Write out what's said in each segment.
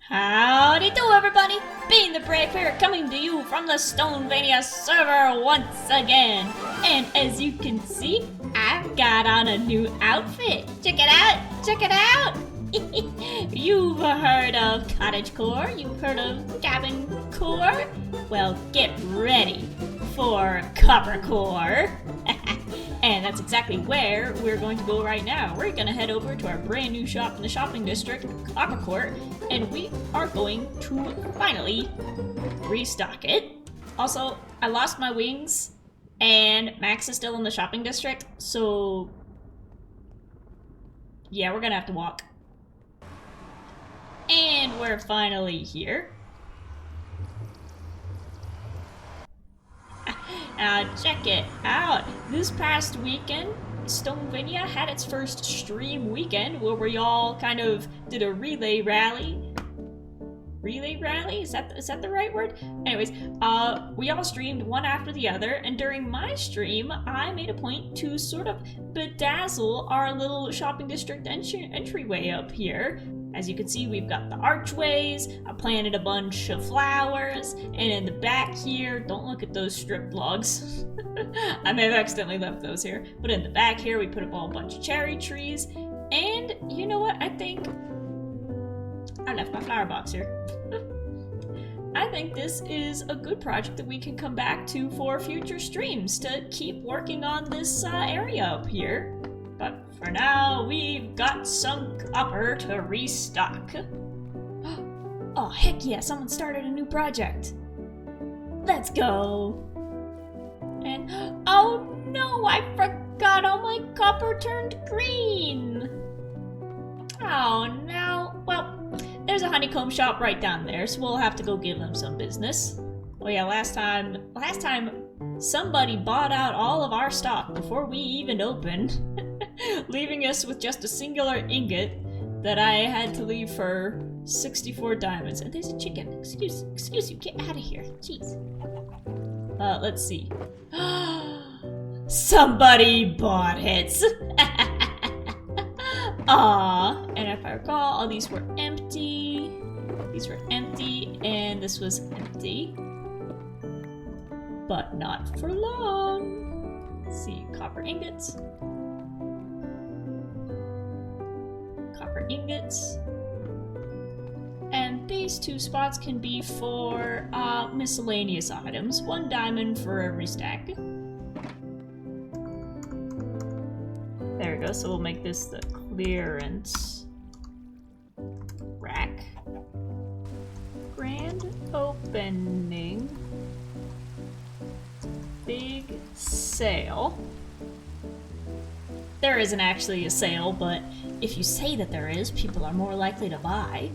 Howdy do, everybody! Being the Brave here, coming to you from the Stonevania server once again. And as you can see, I've got on a new outfit. Check it out! Check it out! You've heard of cottagecore, you've heard of cabin core. Well, get ready for coppercore. And that's exactly where we're going to go right now. We're gonna head over to our brand new shop in the shopping district, Coppercourt, and we are going to finally restock it. Also, I lost my wings, and Max is still in the shopping district, so yeah, we're gonna have to walk. And we're finally here. Now check it out. This past weekend, Stonevania had its first stream weekend where we all kind of did a relay rally. Relay rally? Is that the right word? Anyways, we all streamed one after the other, and during my stream, I made a point to sort of bedazzle our little shopping district entryway up here. As you can see, we've got the archways, I planted a bunch of flowers, and in the back here, don't look at those strip logs. I may have accidentally left those here, but in the back here, we put up a bunch of cherry trees, and you know what, I think I left my flower box here. I think this is a good project that we can come back to for future streams to keep working on this area up here. But for now, we've got some copper to restock. Oh, heck yeah, someone started a new project. Let's go. And, oh no, I forgot all my copper turned green. Oh no, well, there's a honeycomb shop right down there, so we'll have to go give them some business. Oh yeah, last time somebody bought out all of our stock before we even opened. Leaving us with just a singular ingot that I had to leave for 64 diamonds. And there's a chicken. Excuse you, get out of here. Jeez. Let's see. Somebody bought it. Aw. And if I recall, all these were empty. These were empty, and this was empty. But not for long. Let's see, copper ingots. Copper ingots. And these two spots can be for miscellaneous items. 1 diamond for every stack. There we go, so we'll make this the clearance rack. Grand opening. Big sale. There isn't actually a sale, but if you say that there is, people are more likely to buy.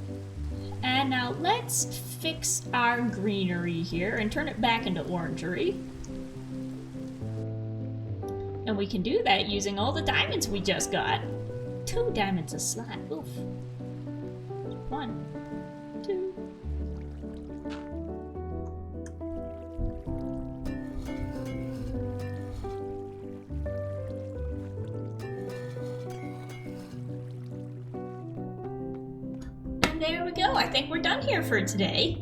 And now let's fix our greenery here and turn it back into orangery. And we can do that using all the diamonds we just got. 2 diamonds a slot. Oof. 1, 2. There we go, I think we're done here for today.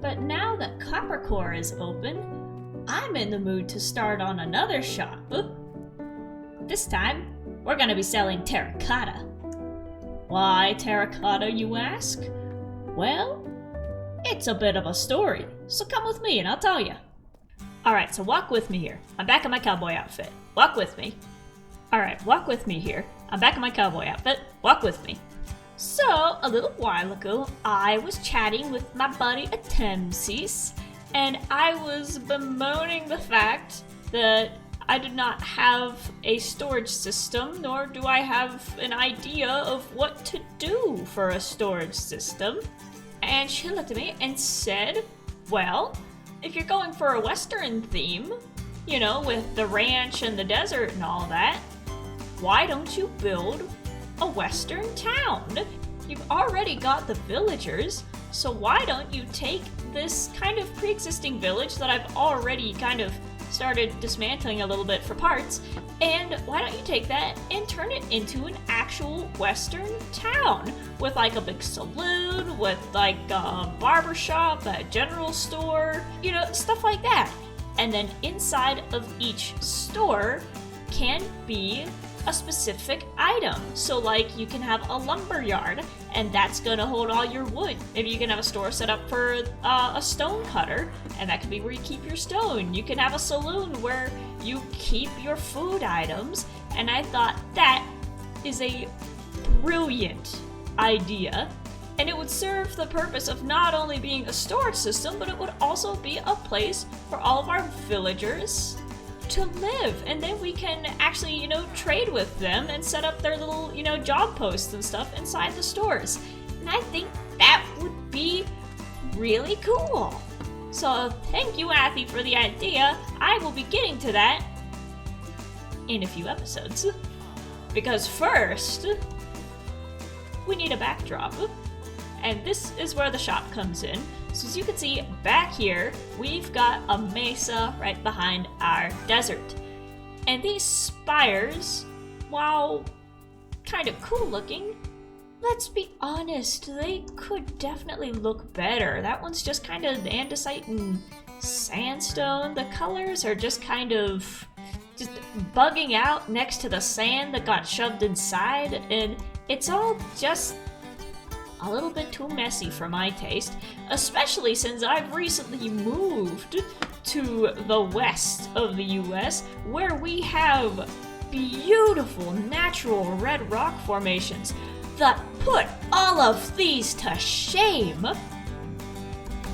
But now that Coppercore is open, I'm in the mood to start on another shop. This time, we're gonna be selling terracotta. Why terracotta, you ask? Well, it's a bit of a story, so come with me and I'll tell you. Alright, so walk with me here. I'm back in my cowboy outfit. Walk with me. Alright, walk with me here. I'm back in my cowboy outfit. Walk with me. So, a little while ago, I was chatting with my buddy Atemsis, and I was bemoaning the fact that I did not have a storage system, nor do I have an idea of what to do for a storage system. And she looked at me and said, well, if you're going for a Western theme, you know, with the ranch and the desert and all that, why don't you build a Western town? You've already got the villagers, so why don't you take this kind of pre-existing village that I've already kind of started dismantling a little bit for parts, and why don't you take that and turn it into an actual western town with like a big saloon, with like a barber shop, a general store, you know, stuff like that. And then inside of each store can be a specific item. So like you can have a lumber yard, and that's gonna hold all your wood. Maybe you can have a store set up for a stone cutter, and that could be where you keep your stone. You can have a saloon where you keep your food items, and I thought that is a brilliant idea. And it would serve the purpose of not only being a storage system, but it would also be a place for all of our villagers to live. And then we can actually, you know, trade with them and set up their little, you know, job posts and stuff inside the stores. And I think that would be really cool. So thank you, Athy, for the idea. I will be getting to that in a few episodes. Because first, we need a backdrop. And this is where the shop comes in. So as you can see back here, we've got a mesa right behind our desert. And these spires, while kind of cool looking, let's be honest, they could definitely look better. That one's just kind of andesite and sandstone. The colors are just kind of just bugging out next to the sand that got shoved inside, and it's all just a little bit too messy for my taste, especially since I've recently moved to the west of the US, where we have beautiful natural red rock formations that put all of these to shame.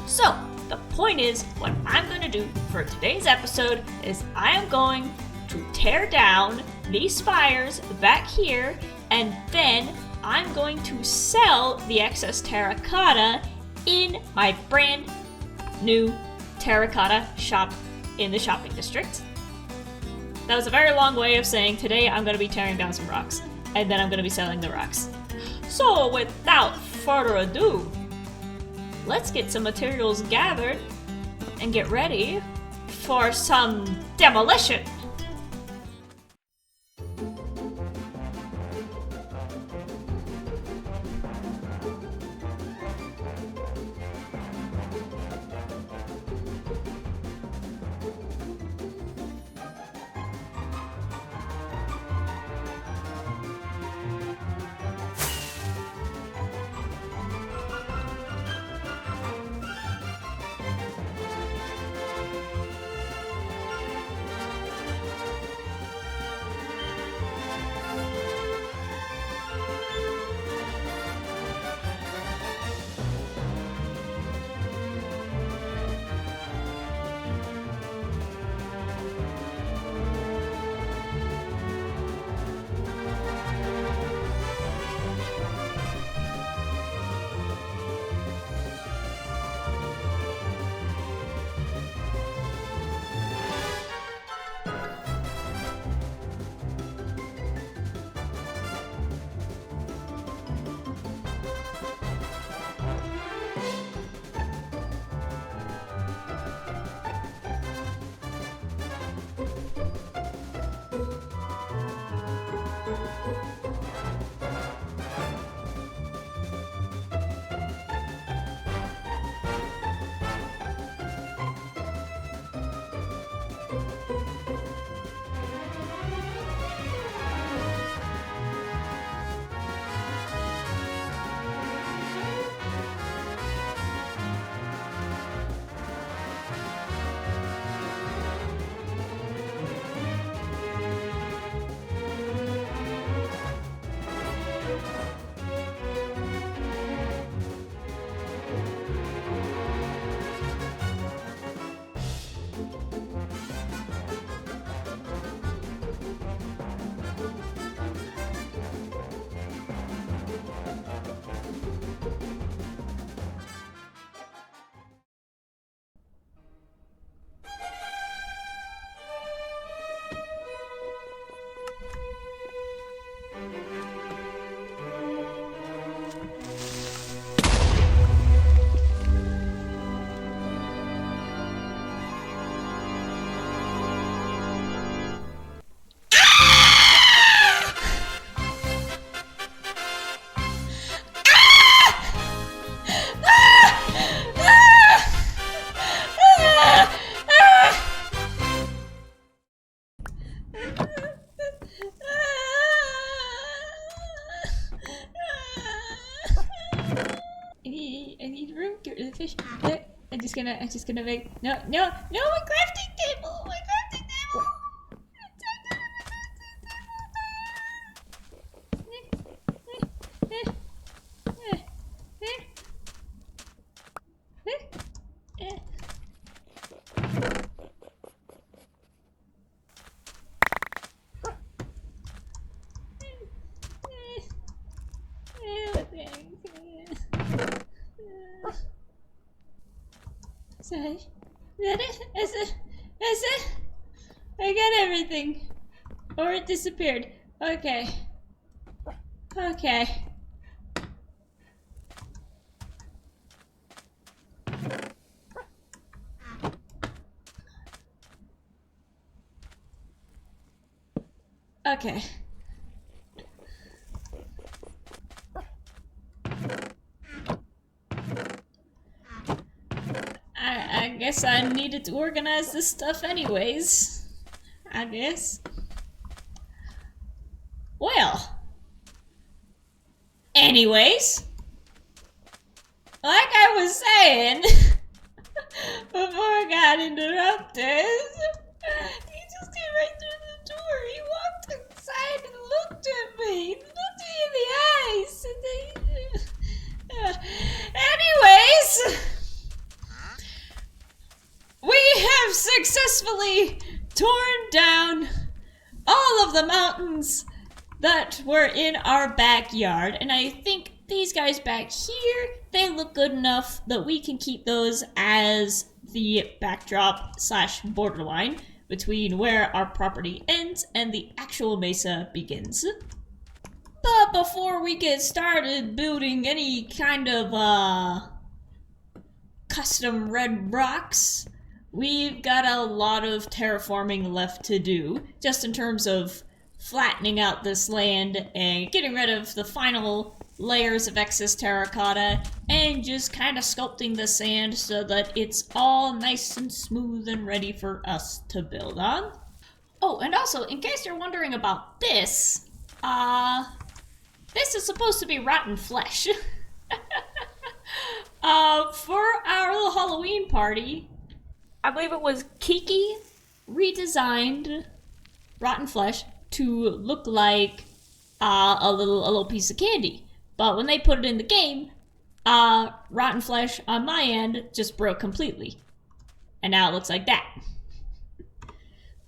So, the point is, what I'm going to do for today's episode is I am going to tear down these spires back here, and then I'm going to sell the excess terracotta in my brand new terracotta shop in the shopping district. That was a very long way of saying today I'm going to be tearing down some rocks, and then I'm going to be selling the rocks. So without further ado, let's get some materials gathered and get ready for some demolition. the fish. There. I'm just gonna make no, my crafting table, my crafting table. Sorry. Is that it? That's it? I got everything. Or it disappeared. Okay. Okay. Okay. I guess I needed to organize this stuff anyways. I guess. Well. Anyways. Like I was saying, before I got interrupted, he just came right through the door. He walked inside and looked at me. He looked me in the eyes. And anyways, we have successfully torn down all of the mountains that were in our backyard. And I think these guys back here, they look good enough that we can keep those as the backdrop / borderline between where our property ends and the actual mesa begins. But before we get started building any kind of custom red rocks, we've got a lot of terraforming left to do, just in terms of flattening out this land and getting rid of the final layers of excess terracotta and just kind of sculpting the sand so that it's all nice and smooth and ready for us to build on. Oh, and also, in case you're wondering about this, this is supposed to be rotten flesh. For our little Halloween party, I believe it was Kiki redesigned rotten flesh to look like a little piece of candy. But when they put it in the game, rotten flesh on my end just broke completely. And now it looks like that.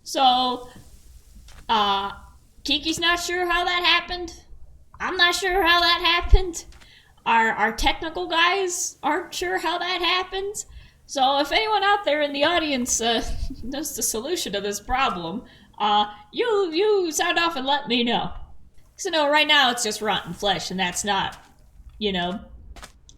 So, Kiki's not sure how that happened. I'm not sure how that happened. Our technical guys aren't sure how that happened. So if anyone out there in the audience knows the solution to this problem, you sound off and let me know. So no, right now it's just rotten flesh, and that's not,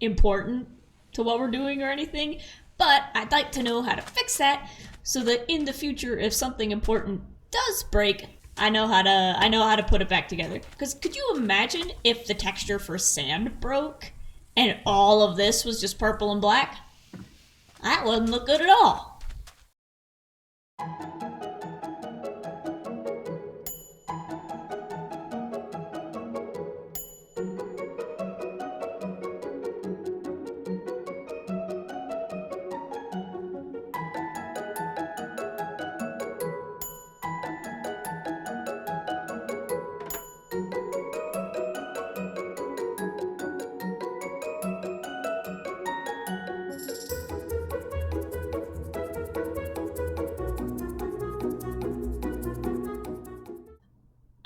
important to what we're doing or anything. But I'd like to know how to fix that, so that in the future, if something important does break, I know how to put it back together. Because could you imagine if the texture for sand broke, and all of this was just purple and black? That wouldn't look good at all.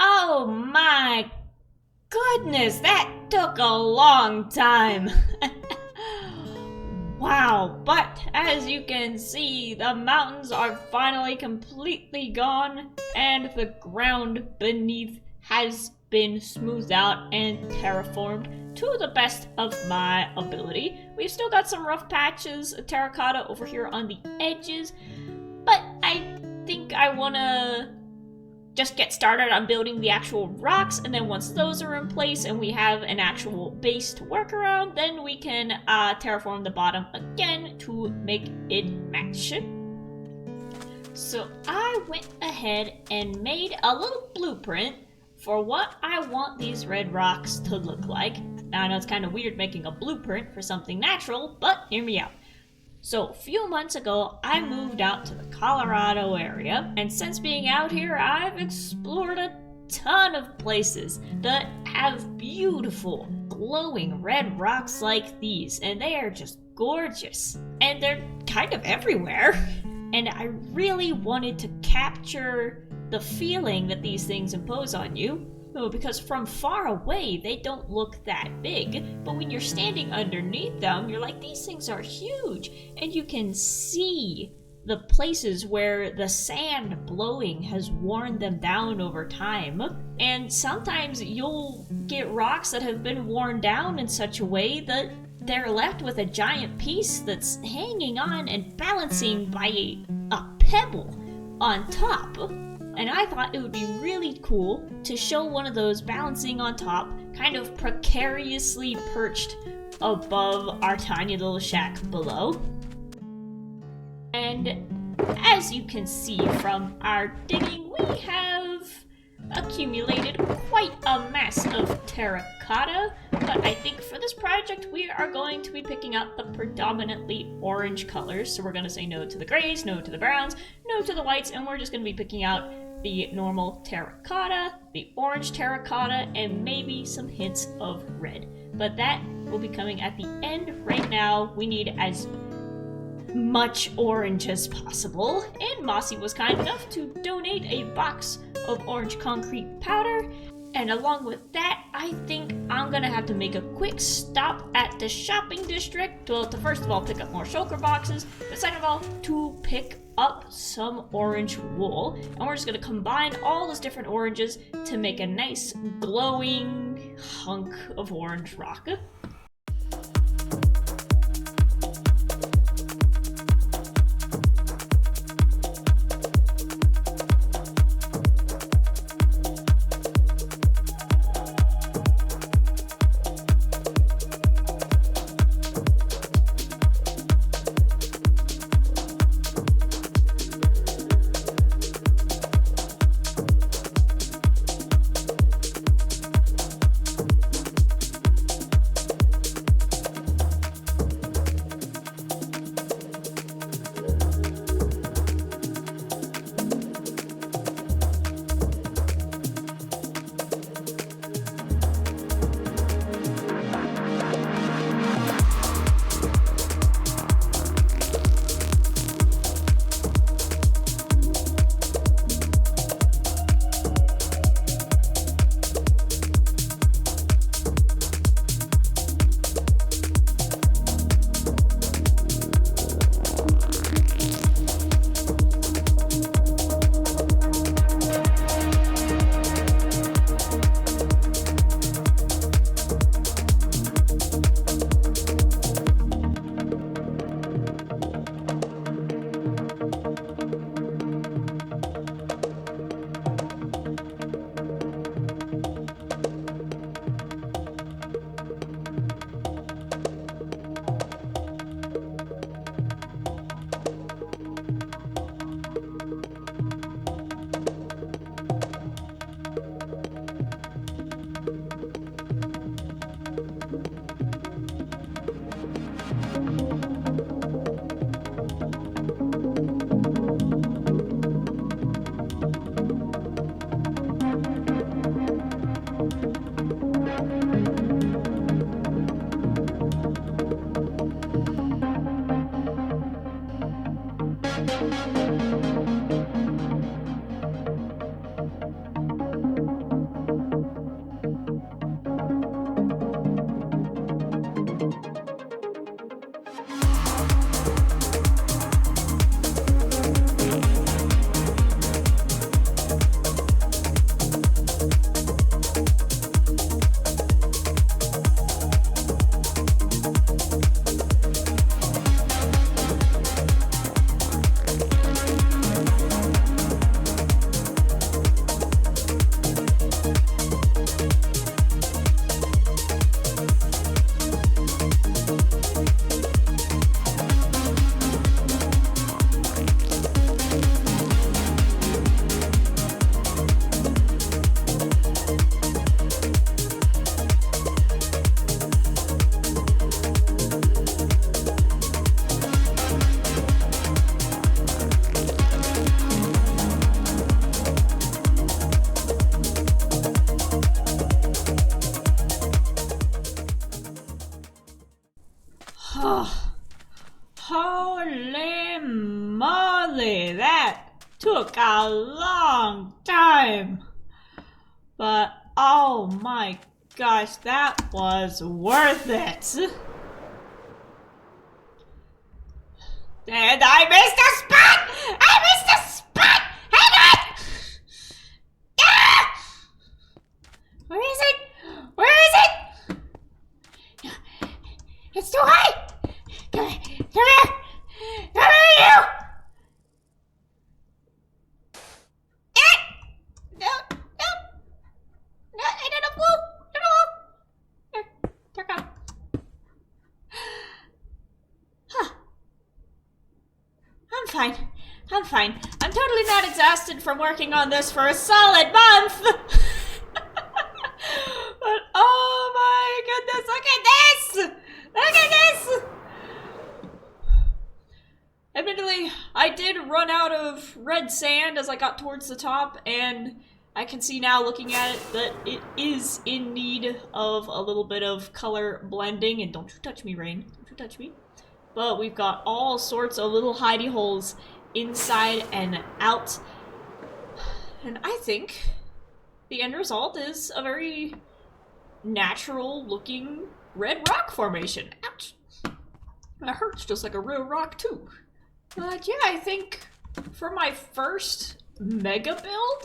Oh my goodness, that took a long time. Wow, but as you can see, the mountains are finally completely gone and the ground beneath has been smoothed out and terraformed to the best of my ability. We've still got some rough patches of terracotta over here on the edges, but I think I want to just get started on building the actual rocks, and then once those are in place and we have an actual base to work around, then we can terraform the bottom again to make it match. So I went ahead and made a little blueprint for what I want these red rocks to look like. Now, I know it's kind of weird making a blueprint for something natural, but hear me out. So, a few months ago, I moved out to the Colorado area, and since being out here, I've explored a ton of places that have beautiful, glowing red rocks like these, and they are just gorgeous. And they're kind of everywhere. And I really wanted to capture the feeling that these things impose on you. Because from far away, they don't look that big, but when you're standing underneath them, you're like, these things are huge, and you can see the places where the sand blowing has worn them down over time. And sometimes you'll get rocks that have been worn down in such a way that they're left with a giant piece that's hanging on and balancing by a pebble on top. And I thought it would be really cool to show one of those balancing on top, kind of precariously perched above our tiny little shack below. And as you can see from our digging, we have accumulated quite a mass of terracotta, but I think for this project we are going to be picking out the predominantly orange colors. So we're going to say no to the grays, no to the browns, no to the whites, and we're just going to be picking out the normal terracotta, the orange terracotta, and maybe some hints of red. But that will be coming at the end. Right now, we need as much orange as possible, and Mossy was kind enough to donate a box of orange concrete powder. And along with that, I think I'm gonna have to make a quick stop at the shopping district. Well, to first of all pick up more shulker boxes, but second of all, to pick up some orange wool. And we're just gonna combine all those different oranges to make a nice glowing hunk of orange rock. Holy moly, that took a long time. But oh my gosh, that was worth it. And I missed a spot! I missed a spot! Hang on! Ah! Where is it? Where is it? It's too high! Come here! Come here! Come here, you! No! No! No! I don't know! Here, come. Huh. I'm fine. I'm fine. I'm totally not exhausted from working on this for a solid month! But oh my goodness, look at this! Look at this! Admittedly, I did run out of red sand as I got towards the top, and I can see now looking at it that it is in need of a little bit of color blending. And don't you touch me, Rain. Don't you touch me. But we've got all sorts of little hidey holes inside and out. And I think the end result is a very natural looking red rock formation. Ouch. That hurts just like a real rock too. But yeah, I think for my first mega build,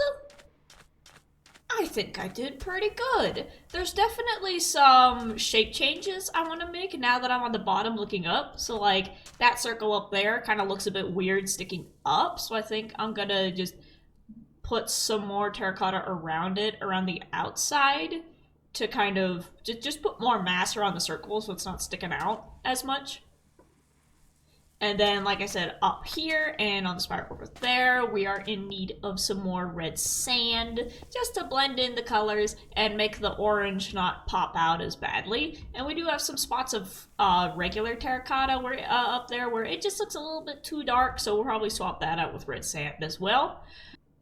I think I did pretty good. There's definitely some shape changes I want to make now that I'm on the bottom looking up. So like that circle up there kind of looks a bit weird sticking up. So I think I'm gonna just put some more terracotta around it, around the outside, to kind of just put more mass around the circle so it's not sticking out as much. And then, like I said, up here and on the spire over there, we are in need of some more red sand just to blend in the colors and make the orange not pop out as badly. And we do have some spots of regular terracotta up there where it just looks a little bit too dark, so we'll probably swap that out with red sand as well.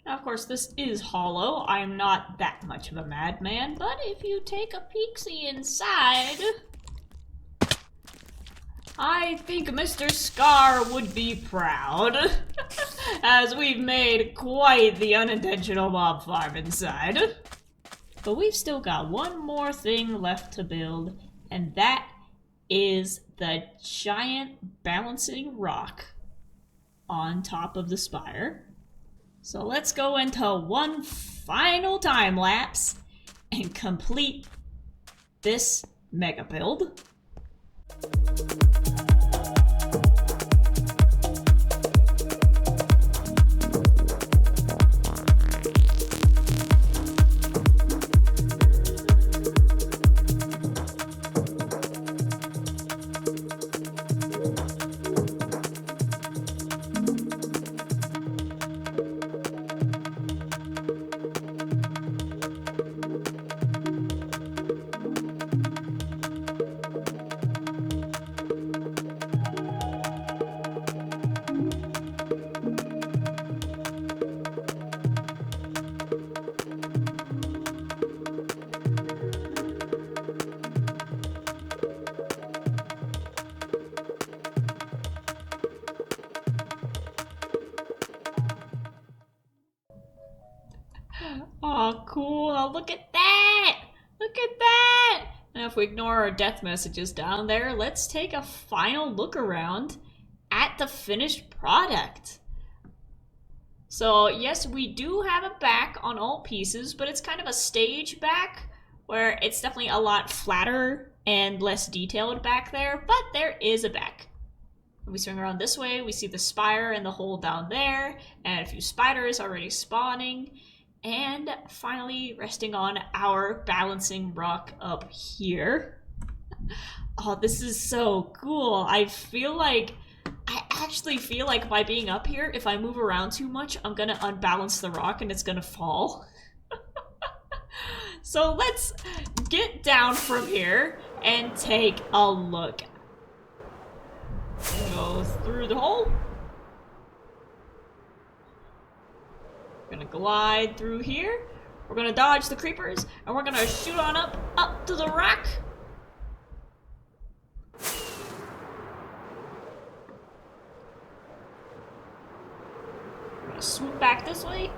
Now, of course, this is hollow. I'm not that much of a madman, but if you take a peek-see inside, I think Mr. Scar would be proud, as we've made quite the unintentional mob farm inside. But we've still got one more thing left to build, and that is the giant balancing rock on top of the spire. So let's go into one final time lapse and complete this mega build. Oh, cool. Oh, look at that! Look at that! Now, if we ignore our death messages down there, let's take a final look around at the finished product. So, yes, we do have a back on all pieces, but it's kind of a stage back, where it's definitely a lot flatter and less detailed back there, but there is a back. When we swing around this way, we see the spire and the hole down there, and a few spiders already spawning. And finally resting on our balancing rock up here. Oh, this is so cool. I actually feel like by being up here, if I move around too much, I'm gonna unbalance the rock and it's gonna fall. So let's get down from here and take a look. Go through the hole. Gonna glide through here. We're gonna dodge the creepers, and we're gonna shoot on up to the rock. swoop back this way.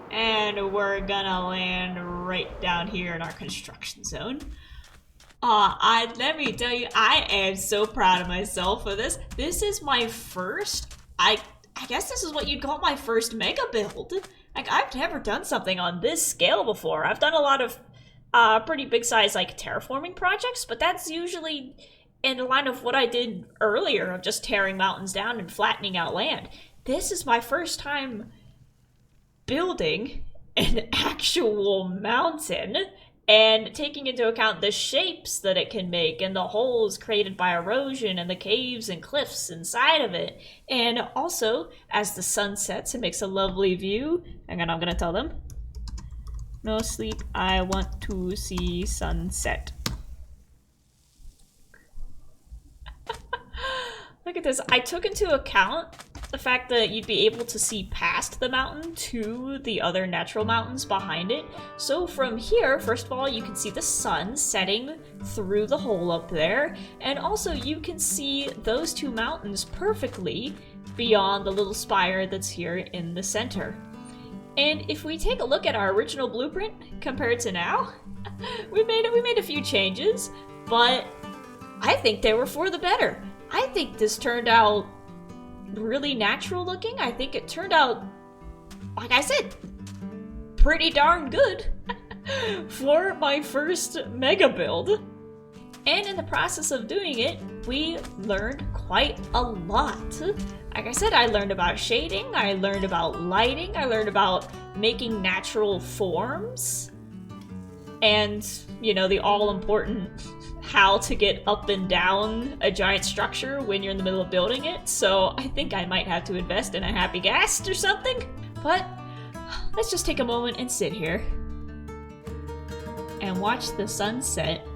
And we're gonna land right down here in our construction zone. Let me tell you, I am so proud of myself for this. This is my first, I guess this is what you'd call my first mega build. Like, I've never done something on this scale before. I've done a lot of pretty big size, like, terraforming projects, but that's usually in the line of what I did earlier of just tearing mountains down and flattening out land. This is my first time building an actual mountain and taking into account the shapes that it can make and the holes created by erosion and the caves and cliffs inside of it. And also, as the sun sets, it makes a lovely view. Hang on, I'm gonna tell them. No sleep, I want to see sunset. Look at this. I took into account the fact that you'd be able to see past the mountain to the other natural mountains behind it. So from here, first of all, you can see the sun setting through the hole up there. And also you can see those two mountains perfectly beyond the little spire that's here in the center. And if we take a look at our original blueprint compared to now, we made a few changes, but I think they were for the better. I think this turned out really natural looking. I think it turned out, like I said, pretty darn good for my first mega build. And in the process of doing it, we learned quite a lot. Like I said, I learned about shading, I learned about lighting, I learned about making natural forms, and, you know, the all-important how to get up and down a giant structure when you're in the middle of building it. So I think I might have to invest in a happy ghast or something. But let's just take a moment and sit here and watch the sunset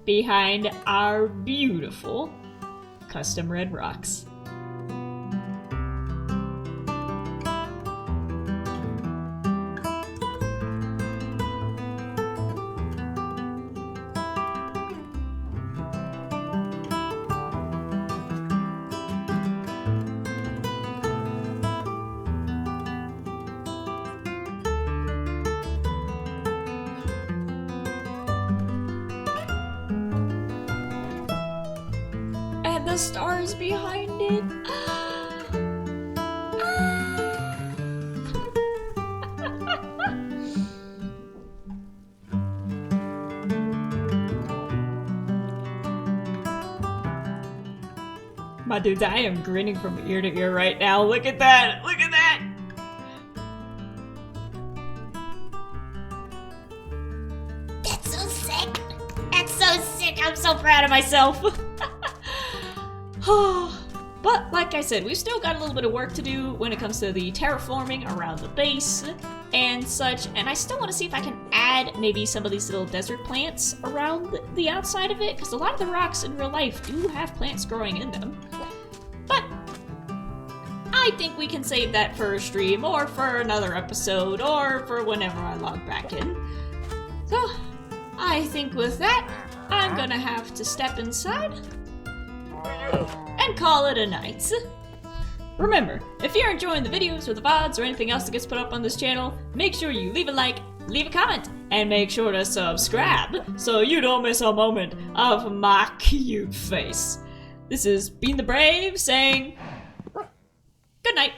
behind our beautiful custom red rocks. The stars behind it. My dudes, I am grinning from ear to ear right now. Look at that! Look at that! That's so sick! That's so sick! I'm so proud of myself! But like I said, we've still got a little bit of work to do when it comes to the terraforming around the base and such, and I still want to see if I can add maybe some of these little desert plants around the outside of it, because a lot of the rocks in real life do have plants growing in them. But I think we can save that for a stream, or for another episode, or for whenever I log back in. So, I think with that, I'm gonna have to step inside and call it a night. Remember, if you're enjoying the videos or the VODs or anything else that gets put up on this channel, make sure you leave a like, leave a comment, and make sure to subscribe so you don't miss a moment of my cute face. This is Being the Brave saying good night.